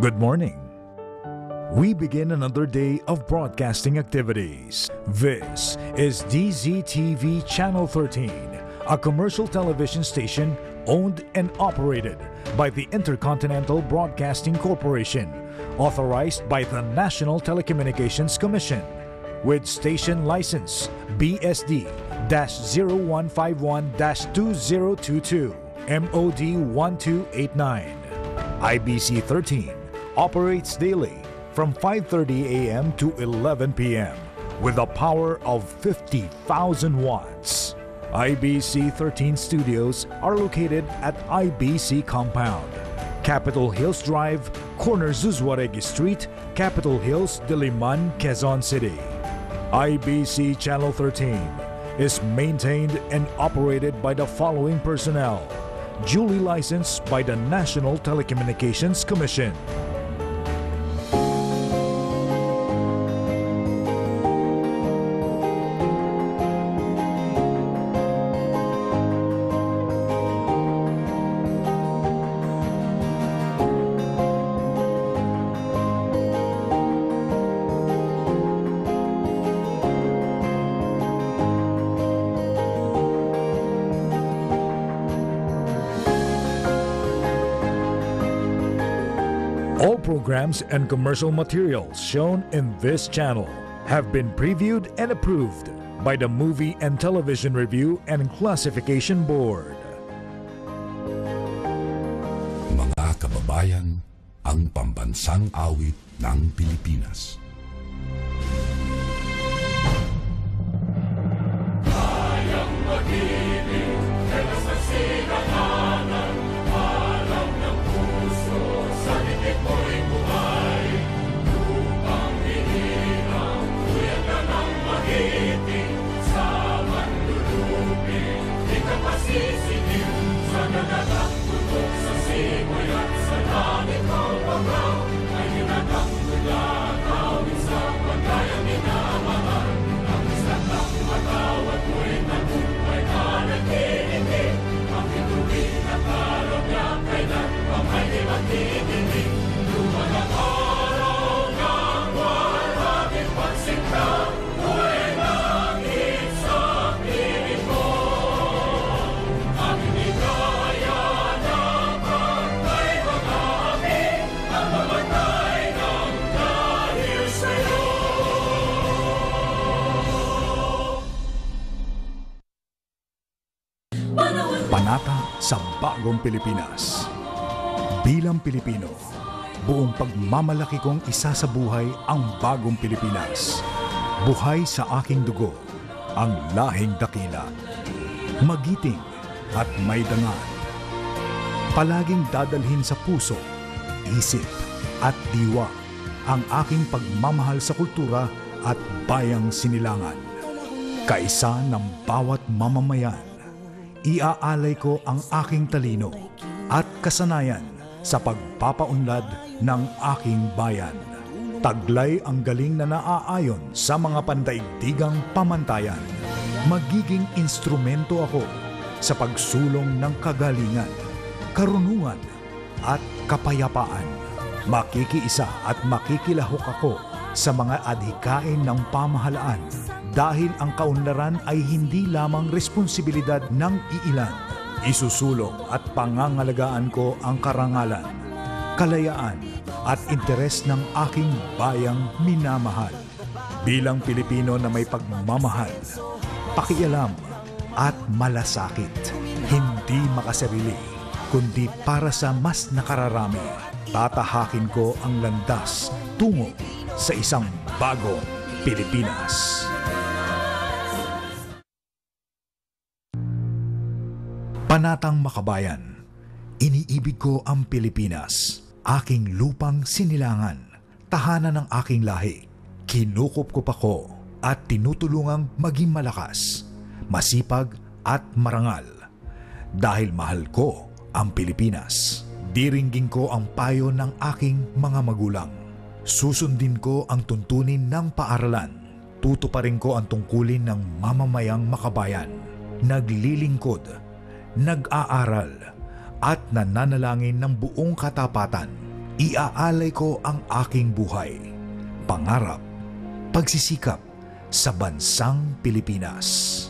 Good morning. We begin another day of broadcasting activities. This is DZTV Channel 13, a commercial television station owned and operated by the Intercontinental Broadcasting Corporation, authorized by the National Telecommunications Commission, with station license BSD-0151-2022, MOD 1289. IBC 13 operates daily from 5:30 a.m. to 11 p.m. with a power of 50,000 watts. IBC 13 studios are located at IBC Compound, Capitol Hills Drive, corner Zuzuaregi Street, Capitol Hills, Diliman, Quezon City. IBC Channel 13 is maintained and operated by the following personnel, duly licensed by the National Telecommunications Commission. All programs and commercial materials shown in this channel have been previewed and approved by the Movie and Television Review and Classification Board. Mga kababayan, ang pambansang awit ng Pilipinas. Kayang mag-ibig, kaya sa sigahanan, alam ng puso, sa titik mo'y buhay. Lupang hinirang, kuyan ka ng magiting, sa manlulupin, di ka masisigiw, sa nagagang tutok sa simoy at sa langit ng pagaw, ay ginagang mula, kawin sa pagkayang minamahal, ang isang ng matawad mo'y nabuhay ka nagkikinig, ang ituwin na karap niya kailan pa may di magkikinig. Luman ang araw ng walang pagsikta, buhay ng isang piling mo. Ang inigaya na pagkay mag-aami, ang mamatay ng dahil sa'yo. Panata sa Bagong Pilipinas. Bilang Pilipino, buong pagmamalaki kong isa sa buhay ang Bagong Pilipinas. Buhay sa aking dugo, ang lahing dakila. Magiting at may dangal. Palaging dadalhin sa puso, isip at diwa ang aking pagmamahal sa kultura at bayang sinilangan. Kaisa ng bawat mamamayan, iaalay ko ang aking talino at kasanayan sa pagpapaunlad ng aking bayan. Taglay ang galing na naaayon sa mga pandaigdigang pamantayan. Magiging instrumento ako sa pagsulong ng kagalingan, karunungan at kapayapaan. Makikiisa at makikilahok ako sa mga adhikain ng pamahalaan dahil ang kaunlaran ay hindi lamang responsibilidad ng iilan. Isusulong at pangangalagaan ko ang karangalan, kalayaan at interes ng aking bayang minamahal. Bilang Pilipino na may pagmamahal, pakialam at malasakit, hindi makasarili, kundi para sa mas nakararami, tatahakin ko ang landas tungo sa isang bagong Pilipinas. Panatang Makabayan, iniibig ko ang Pilipinas, aking lupang sinilangan, tahanan ng aking lahi. Kinukup-kup ako at tinutulungang maging malakas, masipag at marangal. Dahil mahal ko ang Pilipinas, diringgin ko ang payo ng aking mga magulang. Susundin ko ang tuntunin ng paaralan. Tutuparin ko ang tungkulin ng mamamayang makabayan. Naglilingkod, nag-aaral at nananalangin ng buong katapatan Iaalay ko ang aking buhay, pangarap, pagsisikap sa bansang Pilipinas.